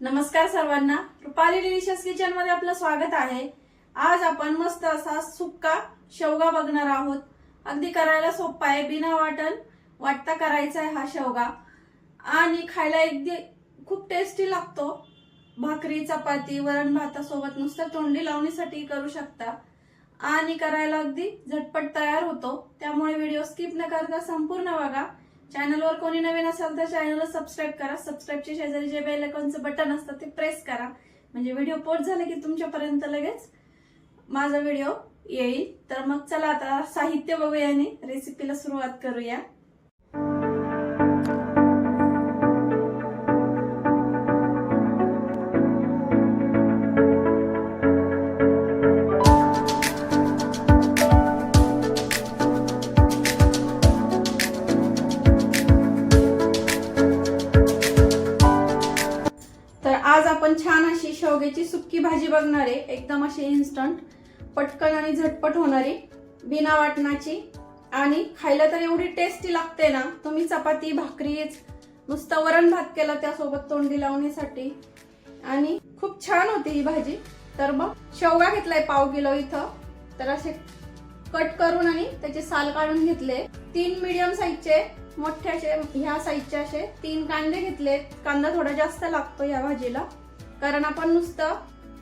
नमस्कार सर्वांना, Rupali delicious kitchen मध्ये आपलं स्वागत आहे। आज आपण मस्त असा सुक्का शेवगा बघणार आहोत। अगदी करायला सोपा आहे, बिना वाटता करायचा आहे हा शेवगा आणि खायला अगदी खूप टेस्टी लागतो। भाकरी, चपाती, वरण भातासोबत नुसतं तोंडी लावणीसाठी करू शकता आणि करायला अगदी झटपट तयार होतो। त्यामुळे व्हिडिओ स्किप न करता संपूर्ण बघा। चॅनलवर कोणी नवीन असेल तर चॅनलला सबस्क्राइब करा। सबस्क्राइबच्या शेजारी जे बेल आयकॉनचं बटन असतं ते प्रेस करा, म्हणजे व्हिडिओ पोस्ट झाले की तुमच्यापर्यंत लगेच माझा व्हिडिओ येईल। तर मग चला आता साहित्य बघूया आणि रेसिपीला सुरुवात करूया। आज आपण छान अशी शेवग्याची सुक्की भाजी बघणार आहे। एकदम अशी इन्स्टंट, पटकन आणि झटपट होणारी, बिना वाटणाची आणि खायला तर एवढी टेस्टी लागते ना। तुम्ही चपाती, भाकरी, नुसतं वरण भात केला त्यासोबत तोंडी लावण्यासाठी आणि खूप छान होती ही भाजी। तर मग शेवगा घेतलाय पाव किलो इथं, तर असे कट करून आणि त्याचे साल काढून घेतले। 3 मीडियम साईजचे मोठे असे ह्या साईजचे असे 3 कांदे घेतले। कांदा थोडा जास्त लागतो या भाजीला, कारण आपण नुसतं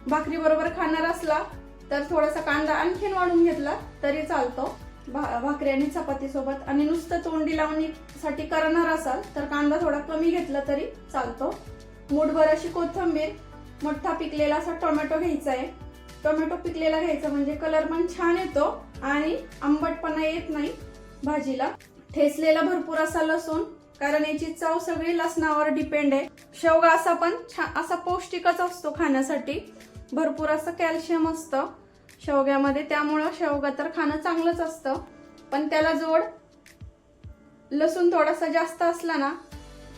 भाकरी बरोबर खाणार असला तर थोडासा कांदा आणखीन वाढून घेतला तरी चालतो भाकरी आणि चपाती सोबत। आणि नुसतं तोंडी लावणीसाठी करणार असाल तर कांदा थोडा कमी घेतला तरी चालतो। मूठभर अशी कोथिंबीर, मोठा पिकलेला असा टोमॅटो घ्यायचा आहे। टोमॅटो पिकलेला घ्यायचा म्हणजे कलर पण छान येतो आणि आंबटपणा येत नाही भाजीला। ठेचलेला भरपूर असा लसूण, कारण याची चव सगळी लसणावर डिपेंड आहे। शेवगा असा पण असा पौष्टिकच असतो खाण्यासाठी, भरपूर असं कॅल्शियम असतं शेवग्यामध्ये, त्यामुळे शेवगा तर खाणं चांगलंच असतं। पण त्याला जोड लसूण थोडासा जास्त असला ना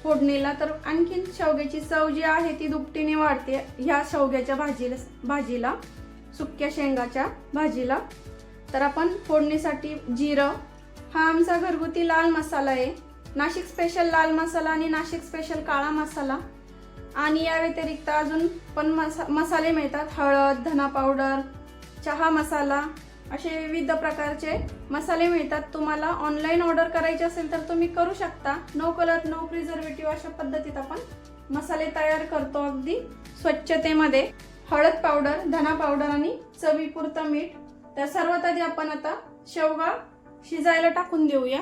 फोडणीला तर आणखीन शेवग्याची चव जी आहे ती दुपटीने वाढते ह्या शेवग्याच्या भाजीला, सुक्या शेंगाच्या भाजीला। तर आपण फोडणीसाठी जिरं, हा आमचा घरगुती लाल मसाला आहे, नाशिक स्पेशल लाल मसाला आणि नाशिक स्पेशल काळा मसाला। आणि या व्यतिरिक्त अजून पण मसाले मिळतात, हळद, धना पावडर, चहा मसाला, असे विविध प्रकारचे मसाले मिळतात। तुम्हाला ऑनलाईन ऑर्डर करायचे असेल तर तुम्ही करू शकता। नो कलर नो प्रिझर्वेटिव्ह अशा पद्धतीत आपण मसाले तयार करतो अगदी स्वच्छतेमध्ये। हळद पावडर, धना पावडर आणि चवीपुरतं मीठ। तर सर्वात आधी आपण आता शेवगा शिजायला टाकून देऊया।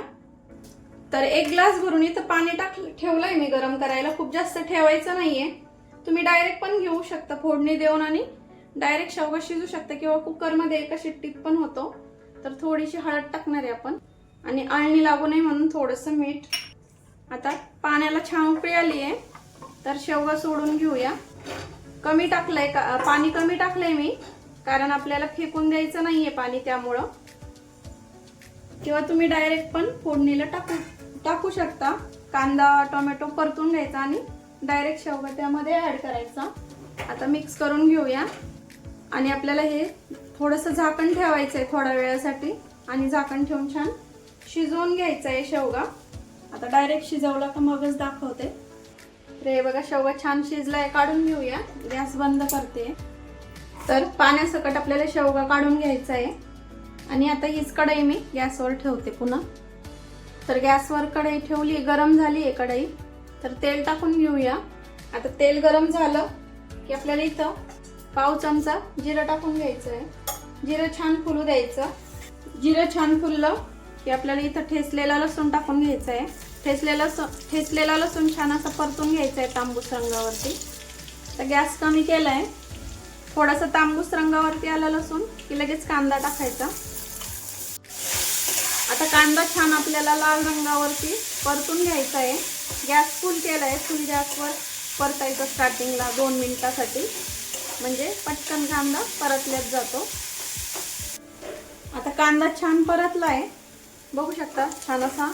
तर 1 ग्लास भरून इथं पाणी ठेवलंय मी गरम करायला, खूप जास्त ठेवायचं नाहीये। तुम्ही डायरेक्ट पण घेऊ शकता फोडणी देऊन आणि डायरेक्ट शेवगा शिजू शकता, किंवा कुकर मध्ये एका शिट्टीत पण होतो। तर थोडीशी हळद टाकणार आहे आपण आणि आळणी लागू नये म्हणून थोडंसं मीठ। आता पाण्याला छान उकळी आली आहे, तर शेवगा सोडून घेऊया। कमी टाकलंय पाणी कमी टाकलंय मी, कारण आपल्याला फेकून द्यायचं नाहीये पाणी त्यामुळं। किंवा तुम्ही डायरेक्ट पण फोडणीला टाकू शकता। कांदा टोमॅटो परतून घ्यायचा आणि डायरेक्ट शेवगा त्यामध्ये ऍड करायचा। आता मिक्स करून घेऊया आणि आपल्याला हे थोडंसं झाकण ठेवायचं आहे थोड्या वेळासाठी, आणि झाकण ठेवून छान शिजवून घ्यायचं आहे शेवगा। आता डायरेक्ट शिजवला का मगच दाखवते। तर हे बघा शेवगा छान शिजलाय, काढून घेऊया। गॅस बंद करते। तर पाण्यासकट आपल्याला शेवगा काढून घ्यायचा आहे आणि आता हीच कढई मी गॅसवर ठेवते पुन्हा। तर गॅसवर कढई ठेवली, गरम झाली आहे कढई, तर तेल टाकून घेऊया। आता तेल गरम झालं की आपल्याला इथं पाव चमचा जिरं टाकून घ्यायचं आहे। जिरं छान फुलू द्यायचं। जिरं छान फुललं की आपल्याला इथं ठेचलेला लसूण टाकून घ्यायचा आहे। ठेचलेला लसूण छान असं परतून घ्यायचं आहे तांबूस रंगावरती। तर गॅस कमी केलाय, थोडासा तांबूस रंगावरती आला लसूण की लगेच कांदा टाकायचा। आता कांदा छान आपल्याला लाल रंगावरती परतून घ्यायचा आहे। गॅस फुल केलाय, फुल गॅसवर परतायचं स्टार्टिंगला 2 मिनिटासाठी, म्हणजे पटकन कांदा परतल्यात जातो। आता कांदा छान परतलाय, बघू शकता छान असा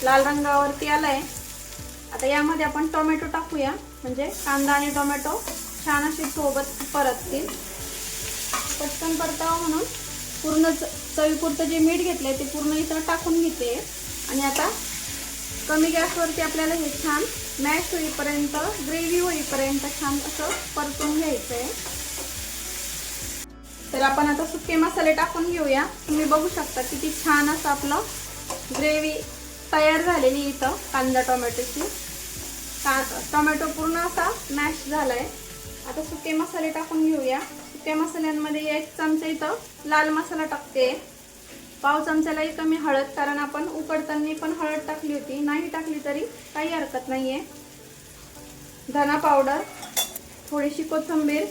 लाल रंगावरती आलाय। आता यामध्ये आपण टोमॅटो टाकूया, म्हणजे कांदा आणि टोमॅटो छान असे सोबत परततील। पटकन परतावा म्हणून पूर्ण चवीपुरतं जे मीठ घेतलंय ते पूर्ण इथं टाकून घेते आणि आता कमी गॅसवरती आपल्याला हे छान मॅश होईपर्यंत, ग्रेव्ही होईपर्यंत छान असं परतून घ्यायचं आहे. तर आपण आता सुके मसाले टाकून घेऊया. तुम्ही बघू शकता किती छान असं आपलं ग्रेव्ही तयार झालेली इथं कांदा टोमॅटोची. टोमॅटो पूर्ण असा मॅश झालाय. आता सुके मसाले टाकून घेऊया. सुक्या मसाल्यांमध्ये 1 चमचा इथं लाल मसाला टाकते, पाव चमच्यालाही कमी हळद, कारण आपण उकडताना पण हळद टाकली होती. नाही टाकली तरी काही हरकत नाहीये. धना पावडर, थोडीशी कोथिंबीर.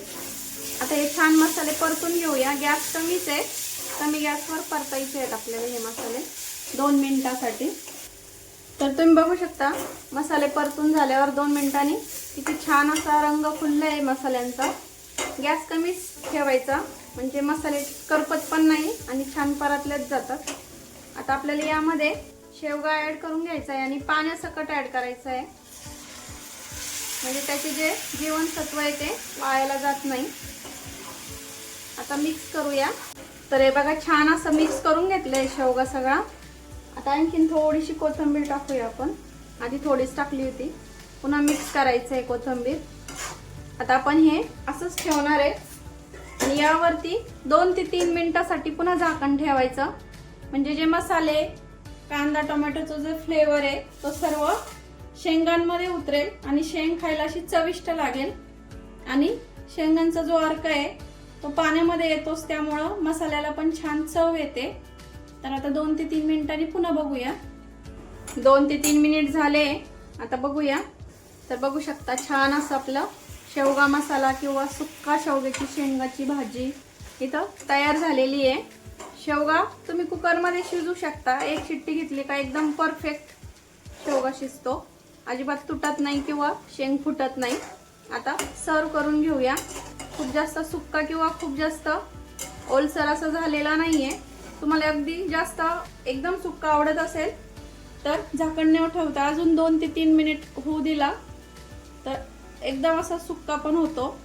आता हे छान मसाले परतून घेऊया. गॅस कमीच आहे, कमी गॅसवर परतायचे आहेत आपल्याला हे मसाले 2 मिनिटासाठी. तर तुम्ही बघू शकता मसाले परतून झाल्यावर 2 मिनिटांनी किती छान असा रंग फुलला आहे मसाल्यांचा. गॅस कमीच ठेवायचा म्हणजे मसाले करपत पण नाही आणि छान परतलेच जातात. आता आपल्याला यामध्ये शेवगा ऍड करून घ्यायचा आहे आणि पाण्यासकट ऍड करायचं आहे, म्हणजे त्याचे जे जीवनसत्व आहे ते वायाला जात नाही. आता मिक्स करूया. तर हे बघा छान असं मिक्स करून घेतलंय शेवगा सगळा. आता आणखीन थोडीशी कोथिंबीर टाकूया आपण. आधी थोडीच टाकली होती, पुन्हा मिक्स करायचं आहे कोथिंबीर. आता आपण हे असंच ठेवणार आहे आणि यावरती 2 ते 3 मिनिटासाठी पुन्हा झाकण ठेवायचं, म्हणजे जे मसाले, कांदा टोमॅटोचा जो फ्लेवर आहे तो सर्व शेंगांमध्ये उतरेल आणि शेंग खायला अशी चविष्ट लागेल. आणि शेंगांचा जो अर्क आहे तो पाण्यामध्ये येतोच, त्यामुळं मसाल्याला पण छान चव येते. तर आता 2 ते 3 मिनिटांनी पुन्हा बघूया. 2 ते 3 मिनिट झाले. आता बघूया. तर बघू शकता छान असं आपलं शेवगा मसाला किंवा सुक्का शेवग्याची शेंगाची भाजी इथं तयार झालेली आहे. शेवगा तुम्ही कुकरमध्ये शिजू शकता. 1 शिट्टी घेतली का एकदम परफेक्ट शेवगा शिजतो, अजिबात तुटत नाही किंवा शेंग फुटत नाही. आता सर्व करून घेऊया. खूप जास्त सुक्का किंवा खूप जास्त ओलसर असं झालेला नाहीये. तुम्हाला अगदी जास्त एकदम सुक्का आवडत असेल तर झाकण न ठेवता अजून 2 ते 3 मिनिट होऊ दिला तर एकदम असा सुक्का पण होतो.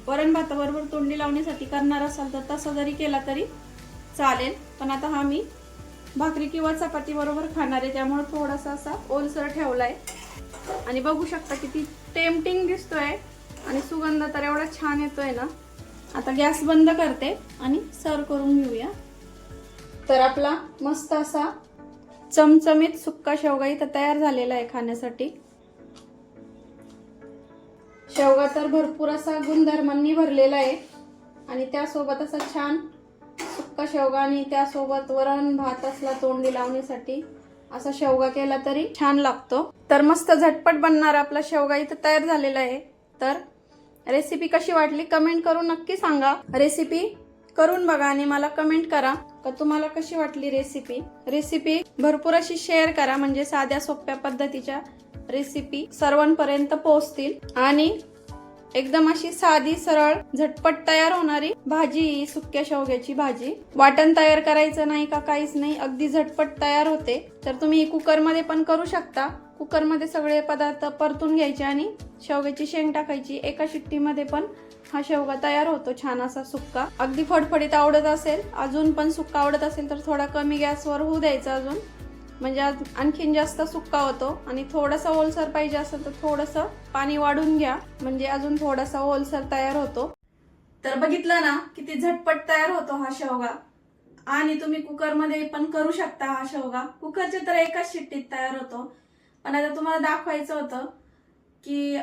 वरण भाताबरोबर तोंडी लावण्यासाठी करणार असाल तर तसं जरी केला तरी चालेल, पण आता हा मी भाकरी किंवा चपाती बरोबर खाणार आहे, त्यामुळे थोडासा असा ओलसर ठेवलाय. आणि बघू शकता किती टेम्पटिंग दिसतोय आणि सुगंध तर एवढा छान येतोय ना. आता गॅस बंद करते आणि सर्व करून घेऊया. तर आपला मस्त असा चमचमीत सुक्का शेवगा इथं तयार झालेला आहे खाण्यासाठी. शेवगा तर भरपूर असा गुणधर्मांनी भरलेला आहे आणि त्यासोबत असा छान सुक्का शेवगा आणि त्यासोबत वरण भात असला तोंडी लावण्यासाठी असा शेवगा केला तरी छान लागतो. तर मस्त झटपट बनणारा आपला शेवगा इथं तयार झालेला आहे. तर रेसिपी कशी वाटली कमेंट करून नक्की सांगा. रेसिपी करून बघा आणि मला कमेंट करा का तुम्हाला कशी वाटली रेसिपी भरपूर अशी शेअर करा, म्हणजे साध्या सोप्या पद्धतीच्या रेसिपी सर्वांपर्यंत पोहोचतील. आणि एकदम अशी साधी सरळ झटपट तयार होणारी भाजी, सुक्या शेवग्याची भाजी. वाटण तयार करायचं नाही का काहीच नाही, अगदी झटपट तयार होते. तर तुम्ही कुकरमध्ये पण करू शकता. कुकरमध्ये सगळे पदार्थ परतून घ्यायचे आणि शेवग्याची शेंग टाकायची. एका शिट्टीमध्ये पण हा शेवगा तयार होतो छान असा सुक्का. अगदी फडफडीत आवडत असेल, अजून पण सुक्का आवडत असेल तर थोडा कमी गॅसवर होऊ द्यायचा अजून, म्हणजे आणखीन जास्त सुक्का होतो. आणि थोडासा ओलसर पाहिजे असेल तर थोडंसं पाणी वाढून घ्या, म्हणजे अजून थोडासा ओलसर तयार होतो. तर बघितलं ना किती झटपट तयार होतो हा शेवगा. आणि तुम्ही कुकरमध्ये पण करू शकता हा शेवगा. कुकरच्या तर एकाच शिट्टीत तयार होतो, पण आता तुम्हाला दाखवायचं होतं की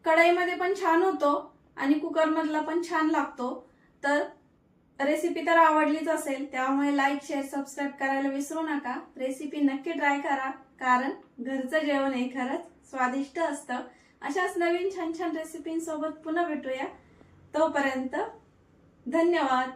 कढईमध्ये पण छान होतो आणि कुकरमधला पण छान लागतो. तर रेसिपी तर आवडलीच असेल, त्यामुळे लाईक शेअर सबस्क्राईब करायला विसरू नका. रेसिपी नक्की ट्राय करा, कारण घरचं जेवण हे खरंच स्वादिष्ट असतं. अशाच नवीन छान छान रेसिपींसोबत पुन्हा भेटूया. तोपर्यंत धन्यवाद.